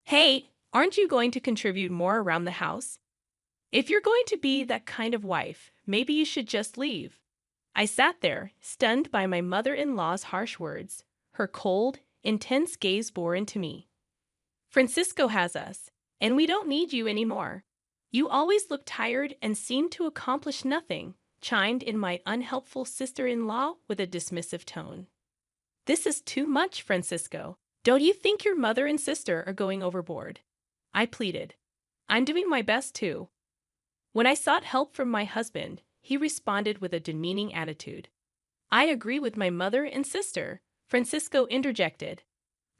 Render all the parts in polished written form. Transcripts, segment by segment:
Hey, aren't you going to contribute more around the house? If you're going to be that kind of wife, maybe you should just leave. I sat there, stunned by my mother-in-law's harsh words. Her cold, intense gaze bore into me. Francisco has us, and we don't need you anymore. You always look tired and seem to accomplish nothing, chimed in my unhelpful sister-in-law with a dismissive tone. This is too much, Francisco. Don't you think your mother and sister are going overboard? I pleaded. I'm doing my best too. When I sought help from my husband, he responded with a demeaning attitude. I agree with my mother and sister, Francisco interjected.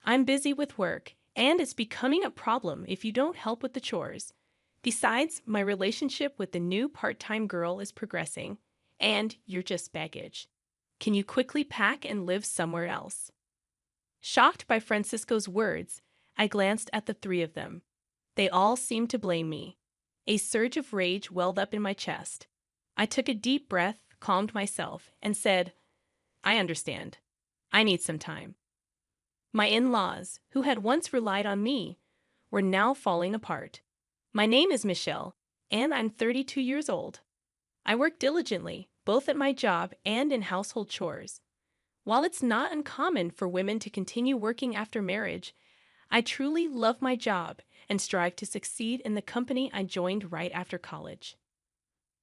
I'm busy with work, and it's becoming a problem if you don't help with the chores. Besides, my relationship with the new part-time girl is progressing, and you're just baggage. Can you quickly pack and live somewhere else? Shocked by Francisco's words, I glanced at the three of them. They all seemed to blame me. A surge of rage welled up in my chest. I took a deep breath, calmed myself, and said, I understand. I need some time. My in-laws, who had once relied on me, were now falling apart. My name is Michelle, and I'm 32 years old. I work diligently, both at my job and in household chores. While it's not uncommon for women to continue working after marriage, I truly love my job and strive to succeed in the company I joined right after college.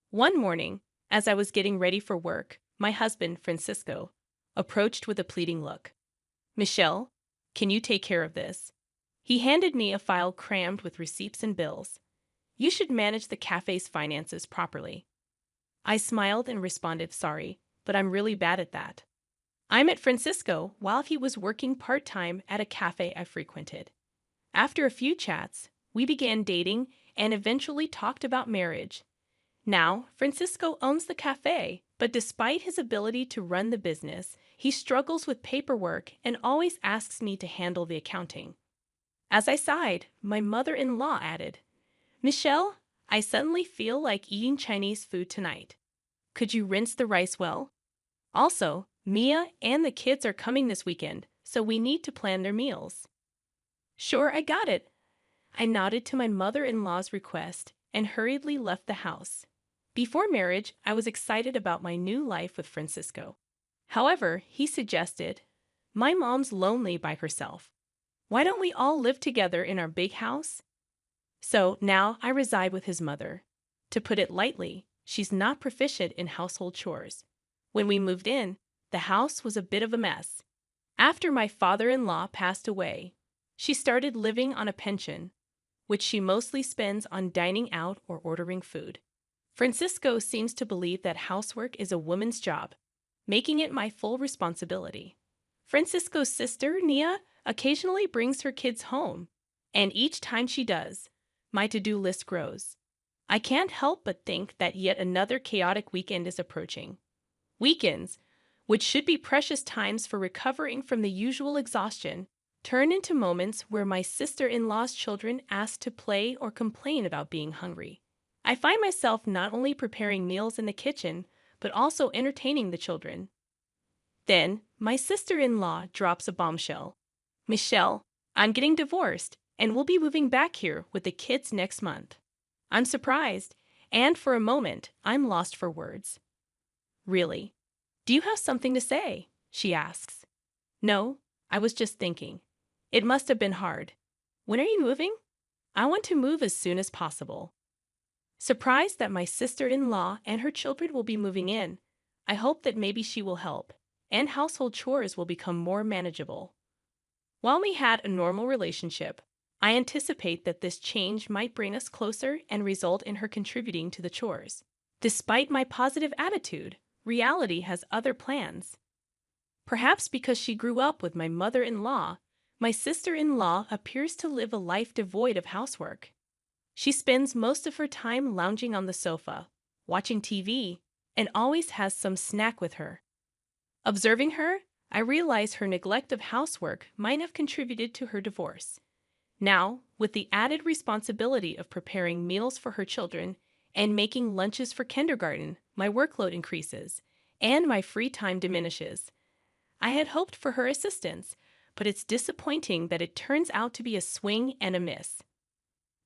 One morning, as I was getting ready for work, my husband, Francisco, approached with a pleading look. Michelle, can you take care of this? He handed me a file crammed with receipts and bills. You should manage the cafe's finances properly. I smiled and responded, sorry, but I'm really bad at that. I met Francisco while he was working part-time at a cafe I frequented. After a few chats, we began dating and eventually talked about marriage. Now, Francisco owns the cafe, but despite his ability to run the business, he struggles with paperwork and always asks me to handle the accounting. As I sighed, my mother-in-law added, Michelle, I suddenly feel like eating Chinese food tonight. Could you rinse the rice well? Also, Mia and the kids are coming this weekend, so we need to plan their meals. Sure, I got it. I nodded to my mother-in-law's request and hurriedly left the house. Before marriage, I was excited about my new life with Francisco. However, he suggested, my mom's lonely by herself. Why don't we all live together in our big house? So now I reside with his mother. To put it lightly, she's not proficient in household chores. When we moved in, the house was a bit of a mess. After my father-in-law passed away, she started living on a pension, which she mostly spends on dining out or ordering food. Francisco seems to believe that housework is a woman's job, making it my full responsibility. Francisco's sister, Nia, occasionally brings her kids home, and each time she does, my to-do list grows. I can't help but think that yet another chaotic weekend is approaching. Weekends, which should be precious times for recovering from the usual exhaustion, turn into moments where my sister-in-law's children ask to play or complain about being hungry. I find myself not only preparing meals in the kitchen, but also entertaining the children. Then, my sister-in-law drops a bombshell. Michelle, I'm getting divorced, and we'll be moving back here with the kids next month. I'm surprised, and for a moment, I'm lost for words. Really? Do you have something to say? She asks. No, I was just thinking. It must have been hard. When are you moving? I want to move as soon as possible. Surprised that my sister-in-law and her children will be moving in, I hope that maybe she will help, and household chores will become more manageable. While we had a normal relationship, I anticipate that this change might bring us closer and result in her contributing to the chores. Despite my positive attitude, reality has other plans. Perhaps because she grew up with my mother-in-law, my sister-in-law appears to live a life devoid of housework. She spends most of her time lounging on the sofa, watching TV, and always has some snack with her. Observing her, I realize her neglect of housework might have contributed to her divorce. Now, with the added responsibility of preparing meals for her children and making lunches for kindergarten, my workload increases, and my free time diminishes. I had hoped for her assistance, but it's disappointing that it turns out to be a swing and a miss.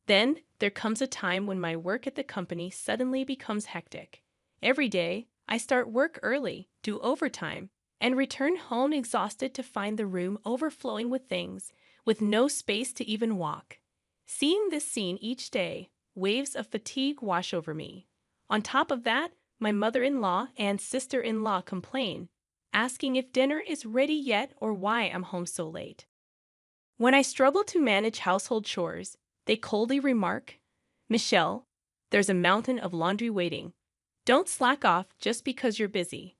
Then there comes a time when my work at the company suddenly becomes hectic. Every day, I start work early, do overtime, and return home exhausted to find the room overflowing with things, with no space to even walk. Seeing this scene each day, waves of fatigue wash over me. On top of that, my mother-in-law and sister-in-law complain, asking if dinner is ready yet or why I'm home so late. When I struggle to manage household chores, they coldly remark, "Michelle, there's a mountain of laundry waiting. Don't slack off just because you're busy."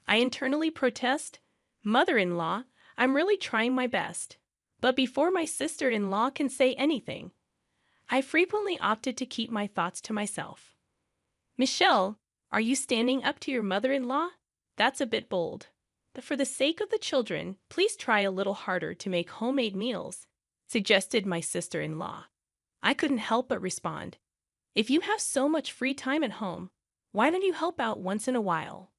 I internally protest, "Mother-in-law, I'm really trying my best." But before my sister-in-law can say anything, I frequently opted to keep my thoughts to myself. "Michelle, are you standing up to your mother-in-law? That's a bit bold. But for the sake of the children, please try a little harder to make homemade meals," suggested my sister-in-law. I couldn't help but respond, "If you have so much free time at home, why don't you help out once in a while?"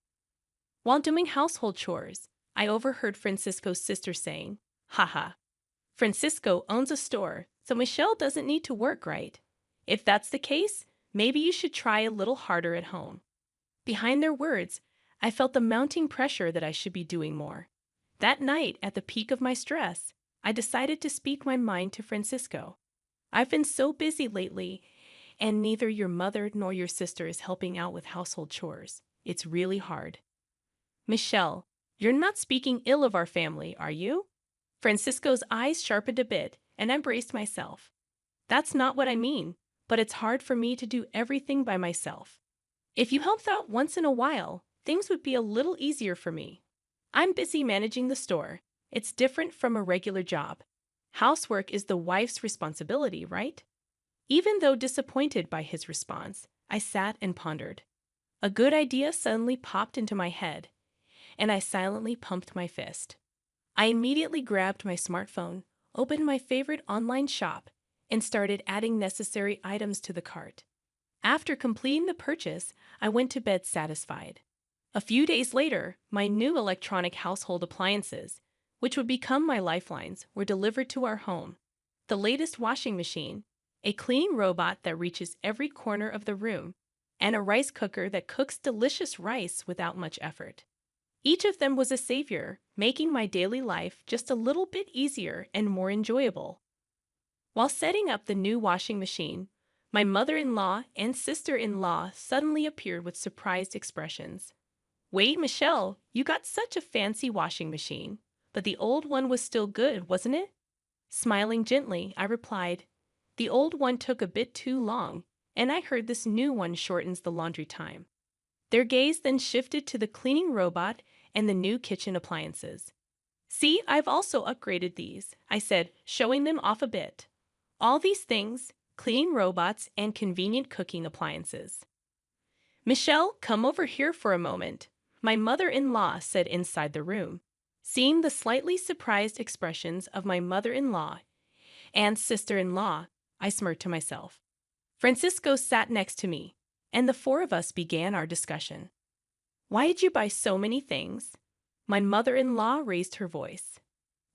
While doing household chores, I overheard Francisco's sister saying, "Haha, Francisco owns a store, so Michelle doesn't need to work, right? If that's the case, maybe you should try a little harder at home." Behind their words, I felt the mounting pressure that I should be doing more. That night, at the peak of my stress, I decided to speak my mind to Francisco. "I've been so busy lately, and neither your mother nor your sister is helping out with household chores. It's really hard." "Michelle, you're not speaking ill of our family, are you?" Francisco's eyes sharpened a bit, and I braced myself. "That's not what I mean, but it's hard for me to do everything by myself. If you helped out once in a while, things would be a little easier for me. I'm busy managing the store. It's different from a regular job. Housework is the wife's responsibility, right?" Even though disappointed by his response, I sat and pondered. A good idea suddenly popped into my head, and I silently pumped my fist. I immediately grabbed my smartphone, opened my favorite online shop, and started adding necessary items to the cart. After completing the purchase, I went to bed satisfied. A few days later, my new electronic household appliances, which would become my lifelines, were delivered to our home. The latest washing machine, a cleaning robot that reaches every corner of the room, and a rice cooker that cooks delicious rice without much effort. Each of them was a savior, making my daily life just a little bit easier and more enjoyable. While setting up the new washing machine, my mother-in-law and sister-in-law suddenly appeared with surprised expressions. "Wait, Michelle, you got such a fancy washing machine, but the old one was still good, wasn't it?" Smiling gently, I replied, "The old one took a bit too long, and I heard this new one shortens the laundry time." Their gaze then shifted to the cleaning robot and the new kitchen appliances. "See, I've also upgraded these," I said, showing them off a bit. "All these things, cleaning robots and convenient cooking appliances." "Michelle, come over here for a moment," my mother-in-law said inside the room. Seeing the slightly surprised expressions of my mother-in-law and sister-in-law, I smirked to myself. Francisco sat next to me, and the four of us began our discussion. "Why did you buy so many things?" My mother-in-law raised her voice.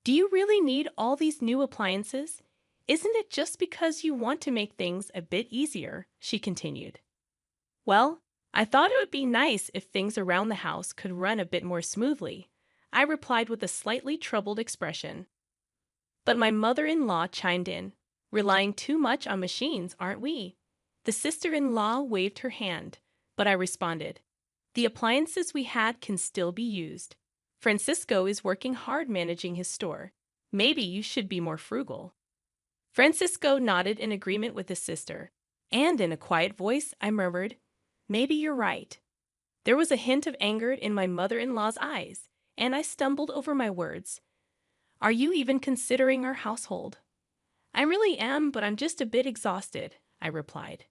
"Do you really need all these new appliances? Isn't it just because you want to make things a bit easier?" she continued. "Well, I thought it would be nice if things around the house could run a bit more smoothly," I replied with a slightly troubled expression. But my mother-in-law chimed in, "Relying too much on machines, aren't we?" The sister-in-law waved her hand, but I responded, "The appliances we had can still be used. Francisco is working hard managing his store. Maybe you should be more frugal." Francisco nodded in agreement with his sister, and in a quiet voice I murmured, "Maybe you're right." There was a hint of anger in my mother-in-law's eyes, and I stumbled over my words. "Are you even considering our household?" "I really am, but I'm just a bit exhausted," I replied.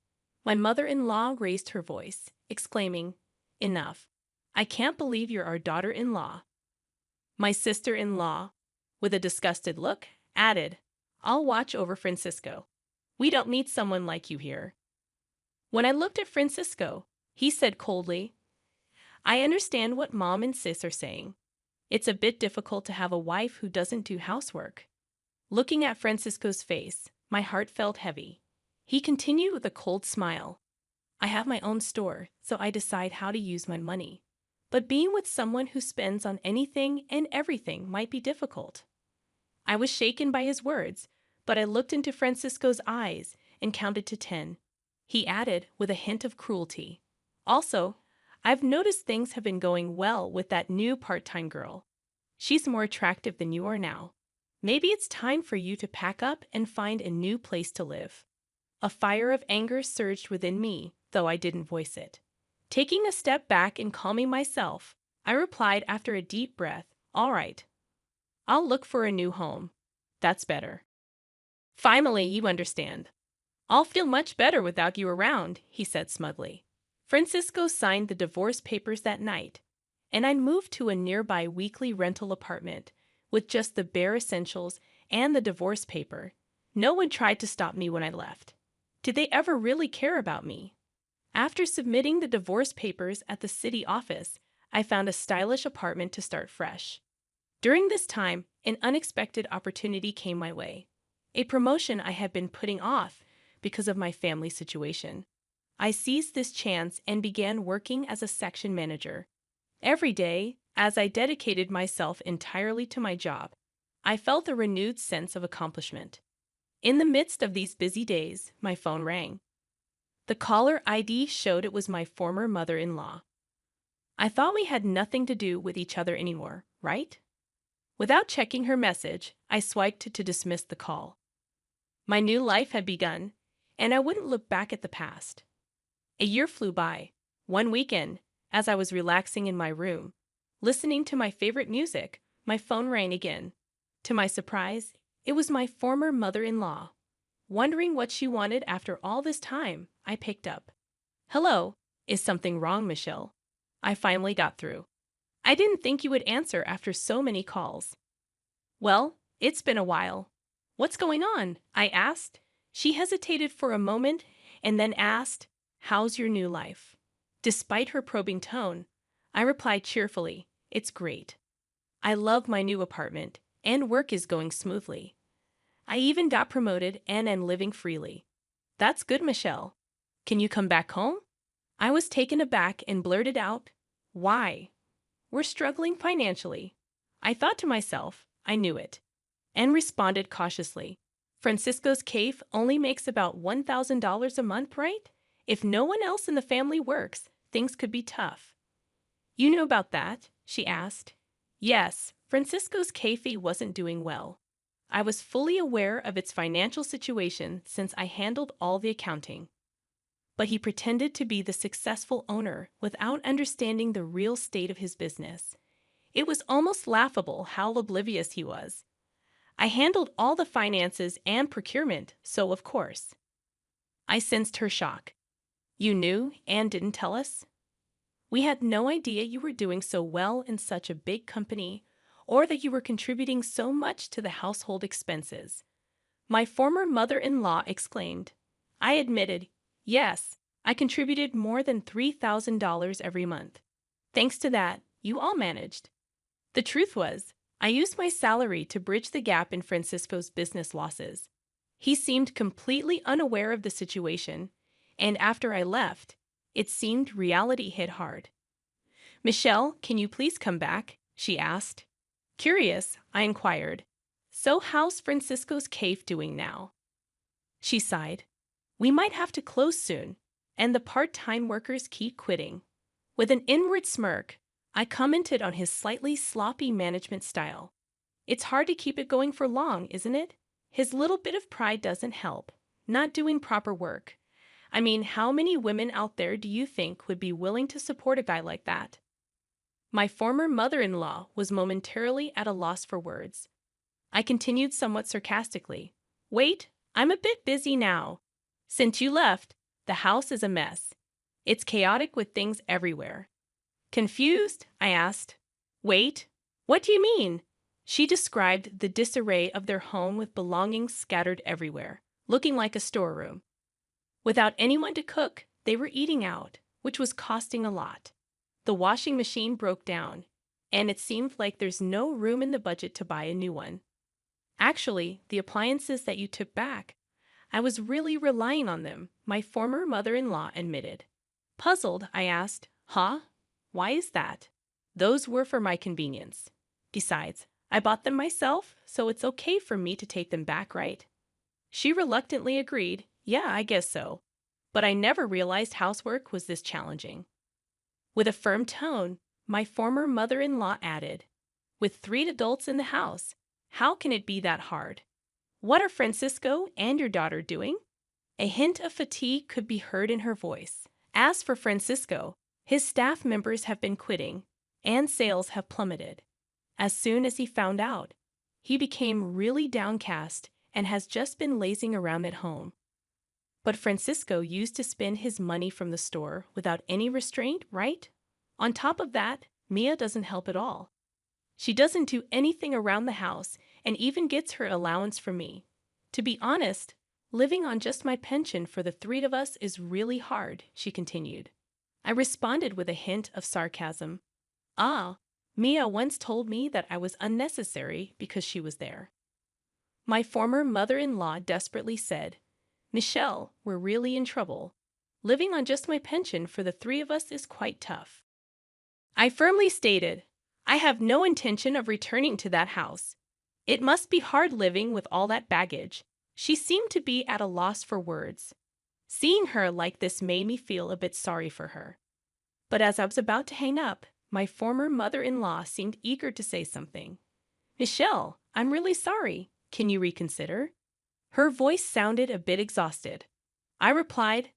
My mother-in-law raised her voice, exclaiming, "Enough. I can't believe you're our daughter-in-law." My sister-in-law, with a disgusted look, added, "I'll watch over Francisco. We don't need someone like you here." When I looked at Francisco, he said coldly, "I understand what Mom and Sis are saying. It's a bit difficult to have a wife who doesn't do housework. Looking at Francisco's face, my heart felt heavy. He continued with a cold smile. I have my own store, so I decide how to use my money. But being with someone who spends on anything and everything might be difficult. I was shaken by his words, but I looked into Francisco's eyes and counted to 10. He added with a hint of cruelty. Also, I've noticed things have been going well with that new part-time girl. She's more attractive than you are now. Maybe it's time for you to pack up and find a new place to live. A fire of anger surged within me, though I didn't voice it. Taking a step back and calming myself, I replied after a deep breath, "All right. I'll look for a new home. That's better." "Finally, you understand. I'll feel much better without you around," he said smugly. Francisco signed the divorce papers that night, and I moved to a nearby weekly rental apartment with just the bare essentials and the divorce paper. No one tried to stop me when I left. Did they ever really care about me? After submitting the divorce papers at the city office, I found a stylish apartment to start fresh. During this time, an unexpected opportunity came my way. A promotion I had been putting off because of my family situation. I seized this chance and began working as a section manager. Every day, as I dedicated myself entirely to my job, I felt a renewed sense of accomplishment. In the midst of these busy days, my phone rang. The caller ID showed it was my former mother-in-law. I thought we had nothing to do with each other anymore, right? Without checking her message, I swiped to dismiss the call. My new life had begun, and I wouldn't look back at the past. A year flew by. One weekend, as I was relaxing in my room, listening to my favorite music, my phone rang again. To my surprise, it was my former mother-in-law. Wondering what she wanted after all this time, I picked up. "Hello, is something wrong, Michelle?" I finally got through. "I didn't think you would answer after so many calls." "Well, it's been a while." "What's going on?" I asked. She hesitated for a moment and then asked, "How's your new life?" Despite her probing tone, I replied cheerfully, "It's great. I love my new apartment, and work is going smoothly. I even got promoted and am living freely." "That's good, Michelle. Can you come back home?" I was taken aback and blurted out, "Why?" "We're struggling financially." I thought to myself, I knew it, and responded cautiously. "Francisco's cafe only makes about $1,000 a month, right? If no one else in the family works, things could be tough." "You knew about that?" she asked. Yes, Francisco's cafe wasn't doing well. I was fully aware of its financial situation since I handled all the accounting. But he pretended to be the successful owner without understanding the real state of his business. It was almost laughable how oblivious he was. I handled all the finances and procurement, so of course. I sensed her shock. "You knew and didn't tell us?" "We had no idea you were doing so well in such a big company, or that you were contributing so much to the household expenses," my former mother-in-law exclaimed. I admitted, "Yes, I contributed more than $3,000 every month. Thanks to that, you all managed." The truth was, I used my salary to bridge the gap in Francisco's business losses. He seemed completely unaware of the situation, and after I left, it seemed reality hit hard. "Michelle, can you please come back?" she asked. Curious, I inquired, "So how's Francisco's cafe doing now?" She sighed. "We might have to close soon, and the part-time workers keep quitting." With an inward smirk, I commented on his slightly sloppy management style. "It's hard to keep it going for long, isn't it? His little bit of pride doesn't help. Not doing proper work. I mean, how many women out there do you think would be willing to support a guy like that?" My former mother-in-law was momentarily at a loss for words. I continued somewhat sarcastically, "Wait, I'm a bit busy now. Since you left, the house is a mess. It's chaotic with things everywhere." Confused, I asked, "Wait, what do you mean?" She described the disarray of their home with belongings scattered everywhere, looking like a storeroom. Without anyone to cook, they were eating out, which was costing a lot. The washing machine broke down. and it seemed like there's no room in the budget to buy a new one. Actually, the appliances that you took back, I was really relying on them, my former mother-in-law admitted. Puzzled, I asked, "Huh? Why is that?" "Those were for my convenience. Besides, I bought them myself, so it's okay for me to take them back, right?" She reluctantly agreed, "Yeah, I guess so. But I never realized housework was this challenging." With a firm tone, my former mother-in-law added, "With 3 adults in the house, how can it be that hard? What are Francisco and your daughter doing?" A hint of fatigue could be heard in her voice. As for Francisco, his staff members have been quitting, and sales have plummeted. As soon as he found out, he became really downcast and has just been lazing around at home. But Francisco used to spend his money from the store without any restraint, right? On top of that, Mia doesn't help at all. She doesn't do anything around the house and even gets her allowance from me. To be honest, living on just my pension for the 3 of us is really hard, she continued. I responded with a hint of sarcasm. "Ah, Mia once told me that I was unnecessary because she was there." My former mother-in-law desperately said, "Michelle, we're really in trouble. Living on just my pension for the 3 of us is quite tough." I firmly stated, "I have no intention of returning to that house. It must be hard living with all that baggage." She seemed to be at a loss for words. Seeing her like this made me feel a bit sorry for her. But as I was about to hang up, my former mother-in-law seemed eager to say something. "Michelle, I'm really sorry. Can you reconsider?" Her voice sounded a bit exhausted. I replied,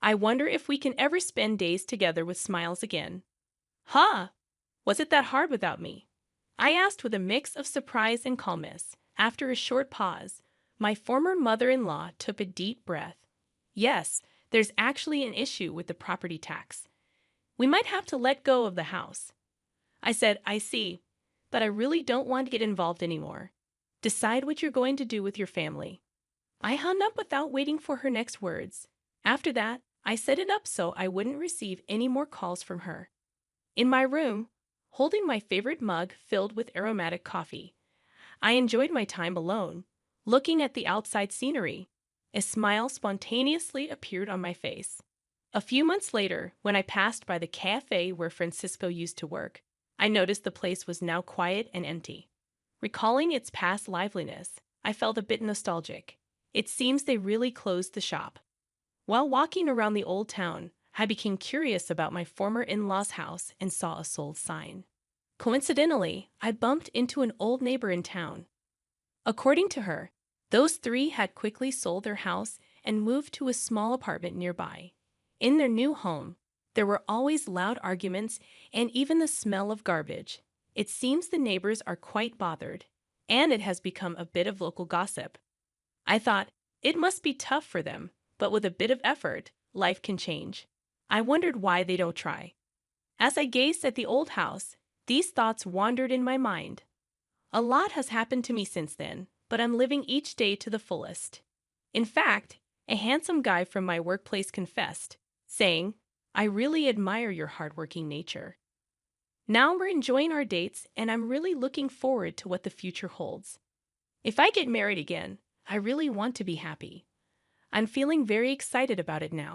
"I wonder if we can ever spend days together with smiles again." "Huh? Was it that hard without me?" I asked with a mix of surprise and calmness. After a short pause, my former mother-in-law took a deep breath. "Yes, there's actually an issue with the property tax. We might have to let go of the house." I said, "I see, but I really don't want to get involved anymore. Decide what you're going to do with your family." I hung up without waiting for her next words. After that, I set it up so I wouldn't receive any more calls from her. In my room, holding my favorite mug filled with aromatic coffee, I enjoyed my time alone, looking at the outside scenery. A smile spontaneously appeared on my face. A few months later, when I passed by the cafe where Francisco used to work, I noticed the place was now quiet and empty. Recalling its past liveliness, I felt a bit nostalgic. It seems they really closed the shop. While walking around the old town, I became curious about my former in-law's house and saw a sold sign. Coincidentally, I bumped into an old neighbor in town. According to her, those 3 had quickly sold their house and moved to a small apartment nearby. In their new home, there were always loud arguments and even the smell of garbage. It seems the neighbors are quite bothered, and it has become a bit of local gossip. I thought, it must be tough for them, but with a bit of effort, life can change. I wondered why they don't try. As I gazed at the old house, these thoughts wandered in my mind. A lot has happened to me since then, but I'm living each day to the fullest. In fact, a handsome guy from my workplace confessed, saying, "I really admire your hardworking nature." Now we're enjoying our dates, and I'm really looking forward to what the future holds. If I get married again, I really want to be happy. I'm feeling very excited about it now.